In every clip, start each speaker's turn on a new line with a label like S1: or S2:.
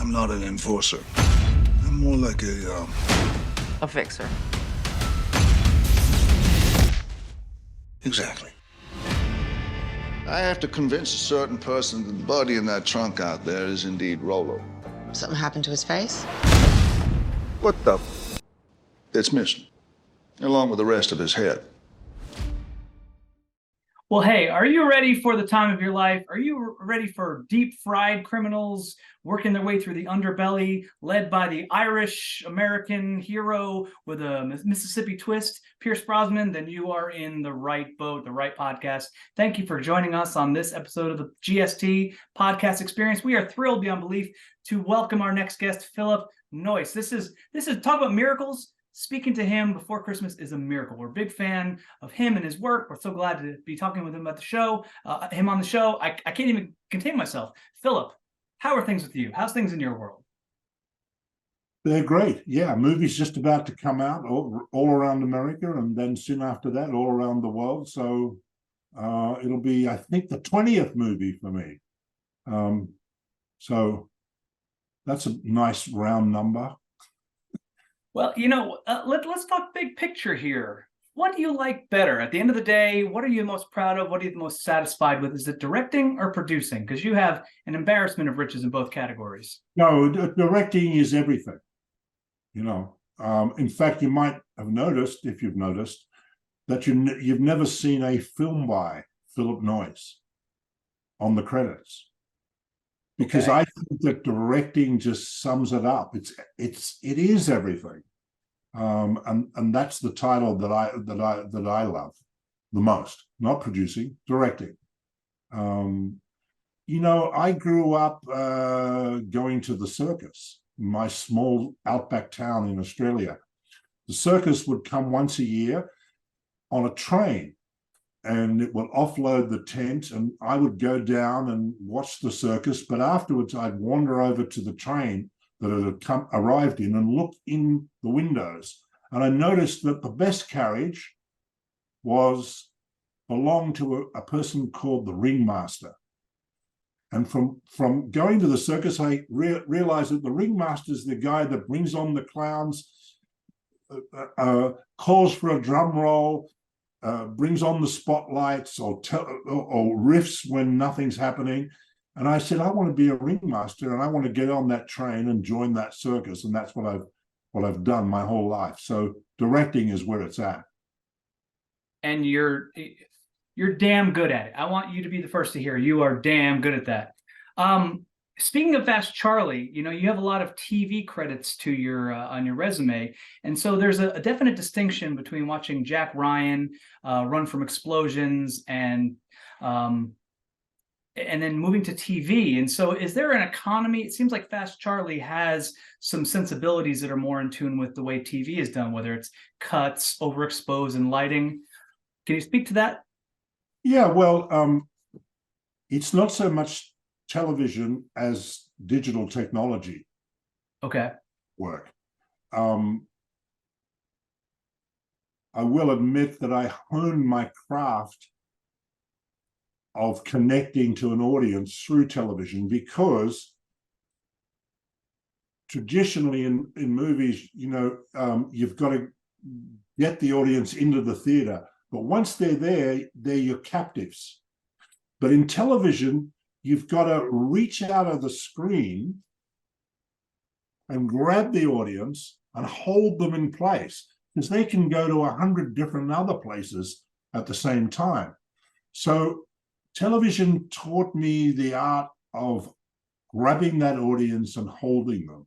S1: I'm not an enforcer. I'm more like
S2: A fixer.
S1: Exactly.
S3: I have to convince a certain person that the body in that trunk out there is indeed Rolo.
S4: Something happened to his face?
S3: What the? It's missing, along with the rest of his head.
S5: Well, hey, are you ready for the time of your life? Are you ready for deep-fried criminals working their way through the underbelly, led by the Irish-American hero with a Mississippi twist, Pierce Brosnan? Then you are in the right boat, the right podcast. Thank you for joining us on this episode of the GST Podcast Experience. We are thrilled beyond belief to welcome our next guest, Phillip Noyce. This is talk about miracles. Speaking to him before Christmas is a miracle. We're a big fan of him and his work. We're so glad to be talking with him about the show, him on the show. I can't even contain myself. Phillip, how are things with you? How's things in your world?
S6: They're great. Yeah, movie's just about to come out all around America, and then soon after that, all around the world. So it'll be, I think, the 20th movie for me. So that's a nice round number.
S5: Well, let's talk big picture here. What do you like better? At the end of the day, what are you most proud of? What are you most satisfied with? Is it directing or producing? Because you have an embarrassment of riches in both categories.
S6: No, directing is everything. In fact, you might have noticed, if you've noticed, that you've never seen a film by Phillip Noyce on the credits. Because okay. I think that directing just sums it up. It is everything, and that's the title that I love the most. Not producing, directing. I grew up going to the circus, my small outback town in Australia. The circus would come once a year on a train, and it would offload the tent, and I would go down and watch the circus. But afterwards, I'd wander over to the train that it had arrived in and look in the windows. And I noticed that the best carriage belonged to a person called the ringmaster. And from going to the circus, I realized that the ringmaster is the guy that brings on the clowns, calls for a drum roll, brings on the spotlights or riffs when nothing's happening. And I said, I want to be a ringmaster, and I want to get on that train and join that circus. And that's what I've done my whole life. So directing is where it's at. And
S5: you're damn good at it. I want you to be the first to hear. You are damn good at that. Speaking of Fast Charlie, you have a lot of TV credits to your on your resume, and so there's a definite distinction between watching Jack Ryan run from explosions and then moving to TV. And so, is there an economy? It seems like Fast Charlie has some sensibilities that are more in tune with the way TV is done, whether it's cuts, overexpose, and lighting. Can you speak to that?
S6: Yeah, well, it's not so much television as digital technology.
S5: Okay.
S6: Work. I will admit that I honed my craft of connecting to an audience through television, because traditionally in movies, you've got to get the audience into the theater, but once they're there, they're your captives. But in television, you've got to reach out of the screen and grab the audience and hold them in place, because they can go to 100 different other places at the same time. So television taught me the art of grabbing that audience and holding them.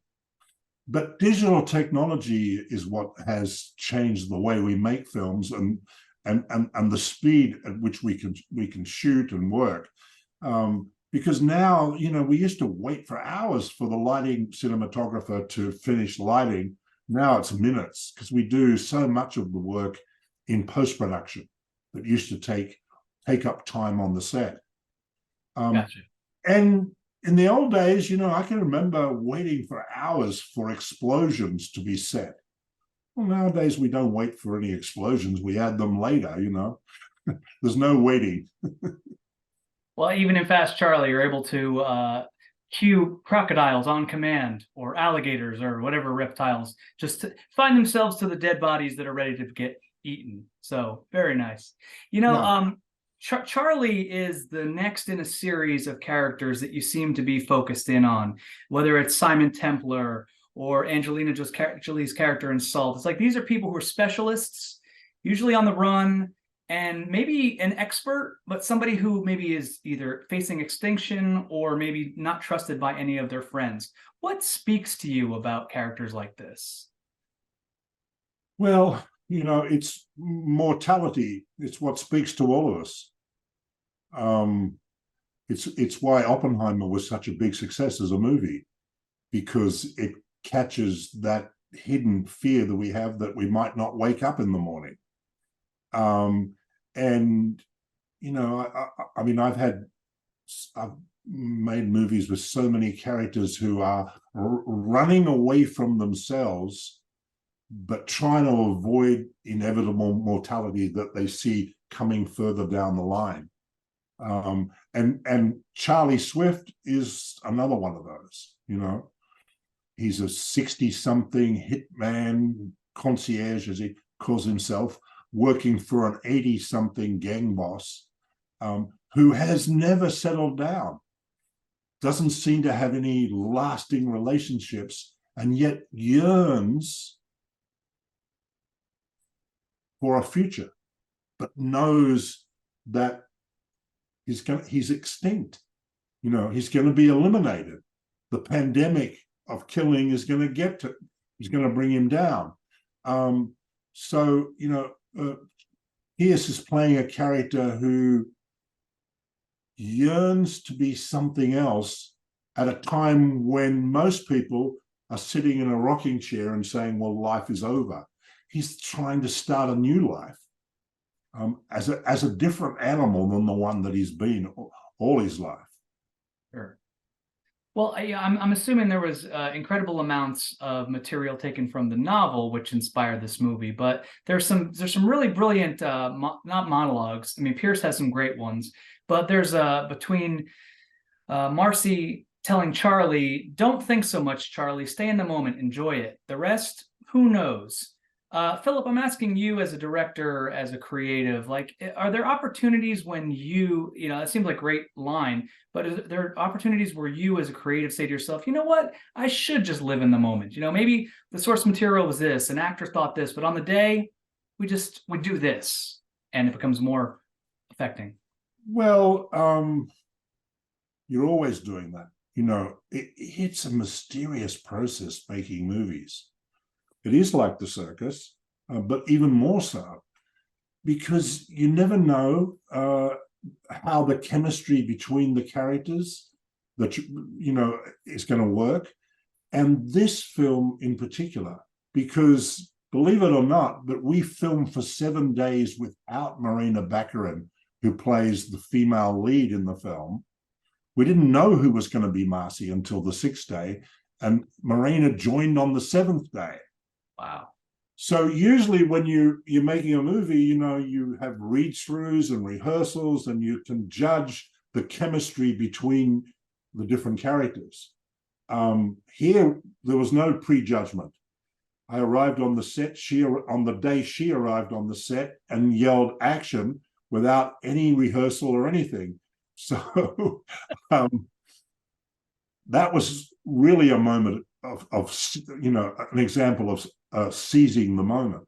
S6: But digital technology is what has changed the way we make films and the speed at which we can shoot and work. Because now, we used to wait for hours for the lighting cinematographer to finish lighting. Now it's minutes, because we do so much of the work in post-production that used to take up time on the set.
S5: Gotcha.
S6: And in the old days, I can remember waiting for hours for explosions to be set. Well, nowadays we don't wait for any explosions. We add them later, There's no waiting.
S5: Well, even in Fast Charlie, you're able to cue crocodiles on command, or alligators, or whatever reptiles, just to find themselves to the dead bodies that are ready to get eaten. So very nice. Charlie is the next in a series of characters that you seem to be focused in on, whether it's Simon Templar or Angelina Jolie's character in Salt. It's like these are people who are specialists, usually on the run, and maybe an expert, but somebody who maybe is either facing extinction or maybe not trusted by any of their friends. What speaks to you about characters like this?
S6: Well, it's mortality. It's what speaks to all of us. It's why Oppenheimer was such a big success as a movie, because it catches that hidden fear that we have that we might not wake up in the morning. I've made movies with so many characters who are running away from themselves, but trying to avoid inevitable mortality that they see coming further down the line. And Charlie Swift is another one of those. He's a 60-something hitman concierge, as he calls himself, working for an 80-something gang boss, who has never settled down, doesn't seem to have any lasting relationships, and yet yearns for a future, but knows that he's extinct. He's going to be eliminated. The pandemic of killing is going to bring him down. Pierce is playing a character who yearns to be something else at a time when most people are sitting in a rocking chair and saying, well, life is over. He's trying to start a new life, as a different animal than the one that he's been all his life.
S5: Sure. Well, I'm assuming there was incredible amounts of material taken from the novel, which inspired this movie. But there's some really brilliant, not monologues. I mean, Pierce has some great ones, but there's between Marcy telling Charlie, "Don't think so much, Charlie. Stay in the moment, enjoy it. The rest, who knows?" Philip, I'm asking you as a director, as a creative, like, are there opportunities when it seems like a great line, but are there opportunities where you as a creative say to yourself, you know what, I should just live in the moment. Maybe the source material was this, an actor thought this, but on the day, we do this, and it becomes more affecting.
S6: Well, you're always doing that. It's a mysterious process making movies. It is like the circus, but even more so, because you never know how the chemistry between the characters that is going to work. And this film in particular, because believe it or not, but we filmed for 7 days without Marina Baccarin, who plays the female lead in the film. We didn't know who was going to be Marcy until the 6th day, and Marina joined on the 7th day.
S5: Wow.
S6: So usually when you're making a movie, you have read-throughs and rehearsals, and you can judge the chemistry between the different characters. Here, there was no prejudgment. I arrived on the set, on the day she arrived on the set, and yelled action without any rehearsal or anything. So that was really a moment of an example of seizing the moment.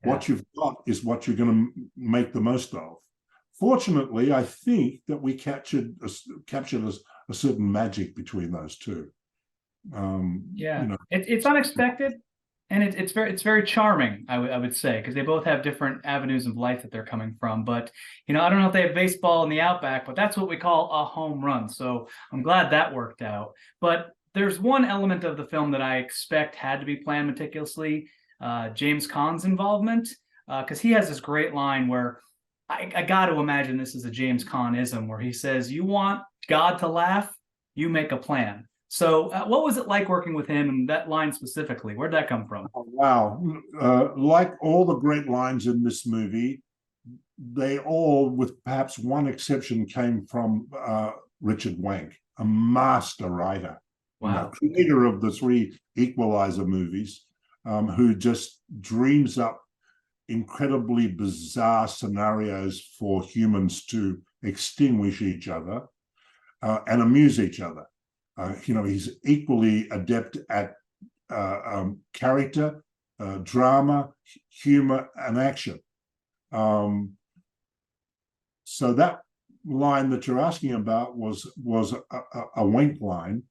S6: Yeah. What you've got is what you're going to make the most of. Fortunately, I think that we captured a certain magic between those two.
S5: It's unexpected, and it's very charming, I would say, because they both have different avenues of life that they're coming from. But I don't know if they have baseball in the outback, but that's what we call a home run. So I'm glad that worked out. But there's one element of the film that I expect had to be planned meticulously, James Caan's involvement, because he has this great line where I got to imagine this is a James Caan-ism, where he says, you want God to laugh, you make a plan. So what was it like working with him, and that line specifically? Where'd that come from?
S6: Oh, wow. Like all the great lines in this movie, they all, with perhaps one exception, came from Richard Wank. a master writer,
S5: Wow.
S6: creator of the 3 Equalizer movies, who just dreams up incredibly bizarre scenarios for humans to extinguish each other and amuse each other. He's equally adept at character, drama, humor, and action. So that line that you're asking about was a wink line,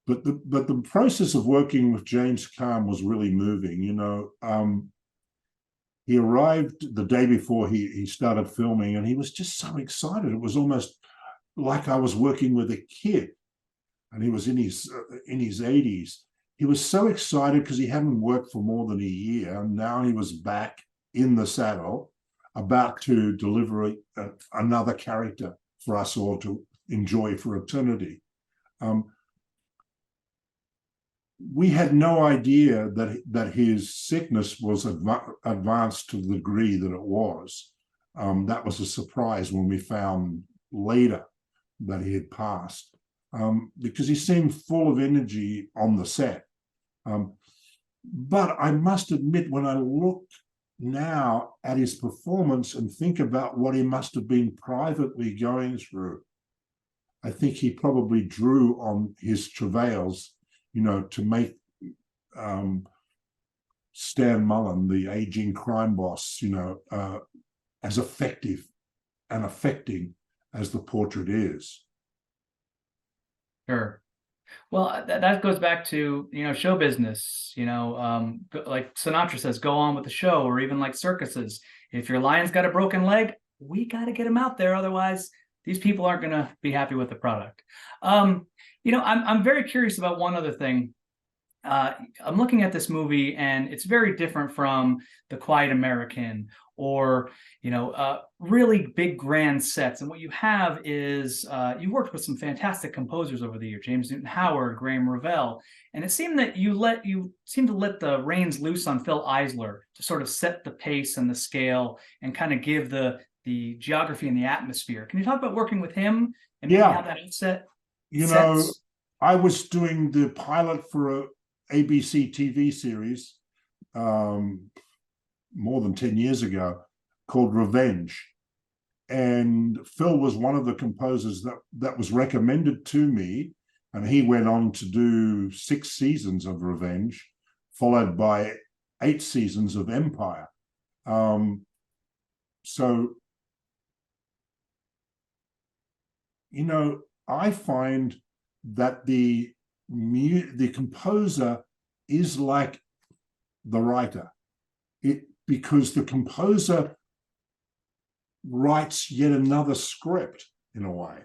S6: but the process of working with James Caan was really moving. He arrived the day before he started filming, and he was just so excited. It was almost like I was working with a kid, and he was in his 80s. He was so excited because he hadn't worked for more than a year, and now he was back in the saddle, about to deliver another character for us all to enjoy for eternity. We had no idea that his sickness was advanced to the degree that it was. That was a surprise when we found later that he had passed, because he seemed full of energy on the set. But I must admit, when I look now at his performance and think about what he must have been privately going through, I think he probably drew on his travails, to make Stan Mullen, the aging crime boss, as effective and affecting as the portrait is.
S5: Sure. Well, that goes back to, show business, like Sinatra says, go on with the show, or even like circuses. If your lion's got a broken leg, we got to get him out there. Otherwise, these people aren't going to be happy with the product. I'm very curious about one other thing. I'm looking at this movie, and it's very different from The Quiet American, or really big grand sets. And what you have is you worked with some fantastic composers over the year, James Newton Howard, Graham Revell, and it seemed that you seemed to let the reins loose on Phil Eisler to sort of set the pace and the scale and kind of give the geography and the atmosphere. Can you talk about working with him and maybe how that set?
S6: I was doing the pilot for a ABC TV series more than 10 years ago called Revenge. And Phil was one of the composers that was recommended to me. And he went on to do 6 seasons of Revenge, followed by 8 seasons of Empire. I find that the composer is like the writer, because the composer writes yet another script in a way,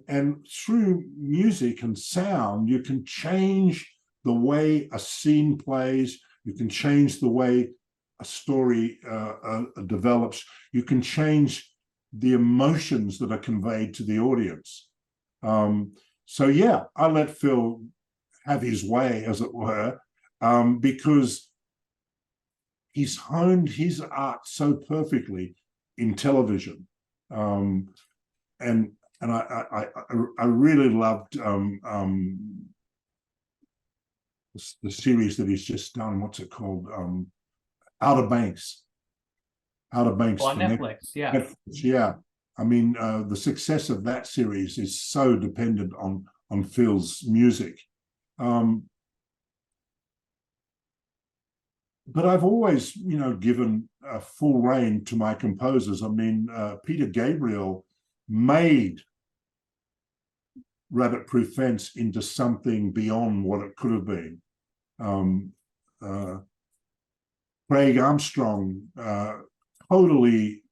S6: and through music and sound you can change the way a scene plays, you can change the way a story develops, you can change the emotions that are conveyed to the audience. I let Phil have his way, as it were, because he's honed his art so perfectly in television. And I really loved the series that he's just done. What's it called? Outer Banks. Outer Banks
S5: on Netflix.
S6: Netflix, yeah. I mean, the success of that series is so dependent on Phil's music. But I've always, given full rein to my composers. I mean, Peter Gabriel made Rabbit Proof Fence into something beyond what it could have been. Craig Armstrong totally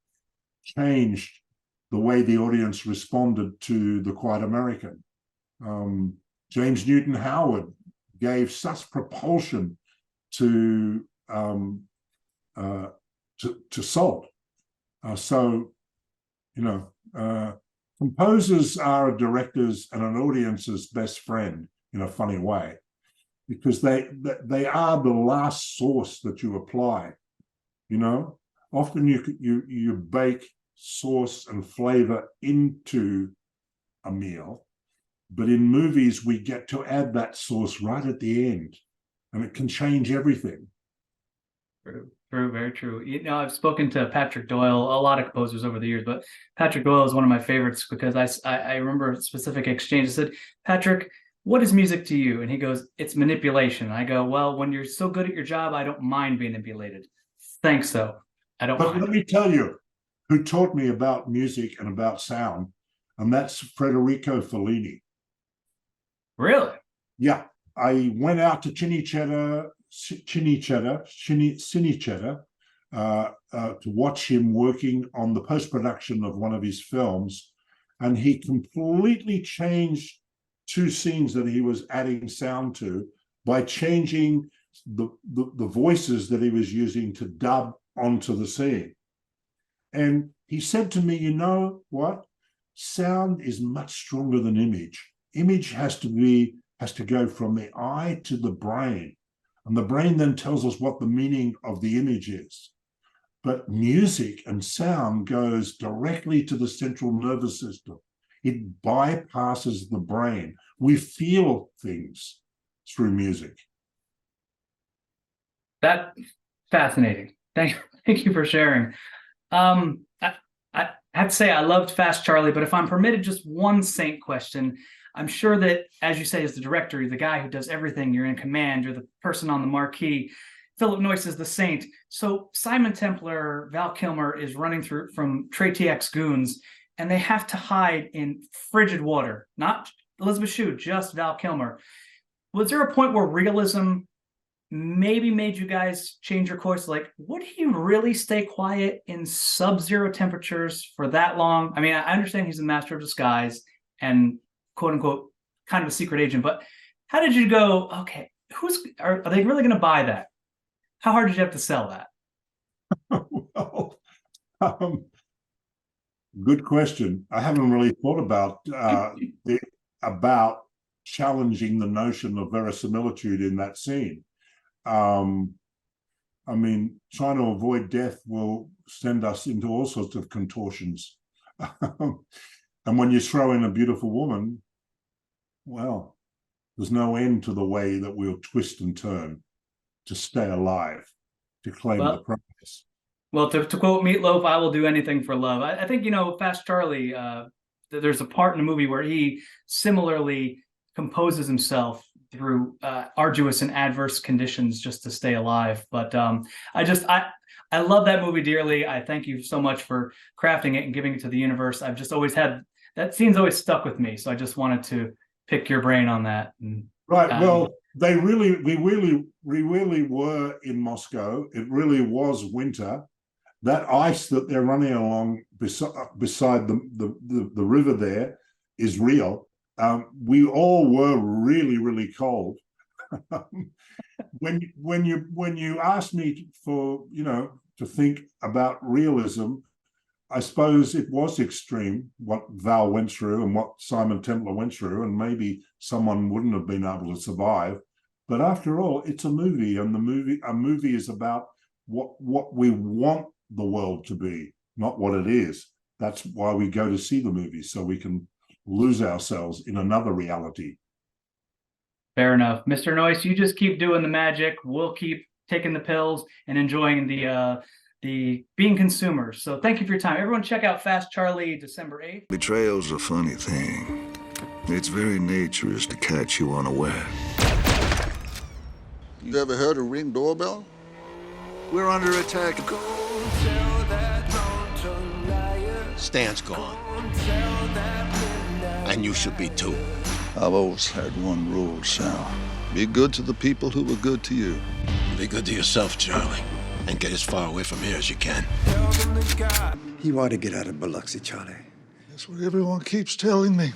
S6: changed the way the audience responded to The Quiet American. James Newton Howard gave such propulsion to Salt. Composers are a director's and an audience's best friend in a funny way, because they are the last source that you apply. Often you bake sauce and flavor into a meal, But in movies, we get to add that sauce right at the end, and it can change everything.
S5: True, true, very true. You know, I've spoken to Patrick Doyle, a lot of composers over the years, but Patrick Doyle is one of my favorites because I remember a specific exchange. I said, Patrick, what is music to you? And he goes, it's manipulation. I go, well, when you're so good at your job, I don't mind being manipulated. Thanks, though. I don't
S6: But
S5: mind.
S6: let me tell you who taught me about music and about sound, and that's Federico Fellini.
S5: Really?
S6: Yeah, I went out to Cinecittà to watch him working on the post-production of one of his films, and he completely changed two scenes that he was adding sound to by changing the voices that he was using to dub onto the scene. And he said to me, you know what? Sound is much stronger than image. Image has to go from the eye to the brain. And the brain then tells us what the meaning of the image is. But music and sound goes directly to the central nervous system. It bypasses the brain. We feel things through music.
S5: That's fascinating. Thank you for sharing. I have to say I loved Fast Charlie, but if I'm permitted just one Saint question, I'm sure that, as you say, as the director, you're the guy who does everything. You're in command. You're the person on the marquee. Phillip Noyce is the Saint. So Simon Templar, Val Kilmer is running through from Trey TX goons, and they have to hide in frigid water. Not Elizabeth Shue, just Val Kilmer. Was there a point where realism maybe made you guys change your course? Like, would he really stay quiet in sub-zero temperatures for that long? I mean, I understand he's a master of disguise and quote unquote kind of a secret agent, but how did you go, okay, are they really going to buy that? How hard did you have to sell that?
S6: Well, good question. I haven't really thought about challenging the notion of verisimilitude in that scene. I mean, trying to avoid death will send us into all sorts of contortions. And when you throw in a beautiful woman, well, there's no end to the way that we'll twist and turn to stay alive, to claim the prize.
S5: Well, to quote Meatloaf, I will do anything for love. I think, you know, Fast Charlie, there's a part in the movie where he similarly composes himself through arduous and adverse conditions just to stay alive. But I love that movie dearly. I thank you so much for crafting it and giving it to the universe. I've just always had, that scene's always stuck with me. So I just wanted to pick your brain on that. And,
S6: right. Well, we really were in Moscow. It really was winter. That ice that they're running along beside the river there is real. We all were really, really cold. when you asked me for, you know, to think about realism, I suppose it was extreme what Val went through and what Simon Templar went through, and maybe someone wouldn't have been able to survive. But after all, it's a movie, and a movie is about what we want the world to be, not what it is. That's why we go to see the movies, so we can lose ourselves in another reality.
S5: Fair enough. Mr. Noyce, you just keep doing the magic. We'll keep taking the pills and enjoying the being consumers. So thank you for your time. Everyone check out Fast Charlie, December 8th.
S1: Betrayal's a funny thing. Its very nature is to catch you unaware.
S3: You ever heard a Ring doorbell?
S1: We're under attack.
S7: Stan's gone. And you should be too.
S3: I've always had one rule, Sal. Be good to the people who were good to you.
S7: Be good to yourself, Charlie, and get as far away from here as you can.
S8: You ought to get out of Biloxi, Charlie.
S1: That's what everyone keeps telling me.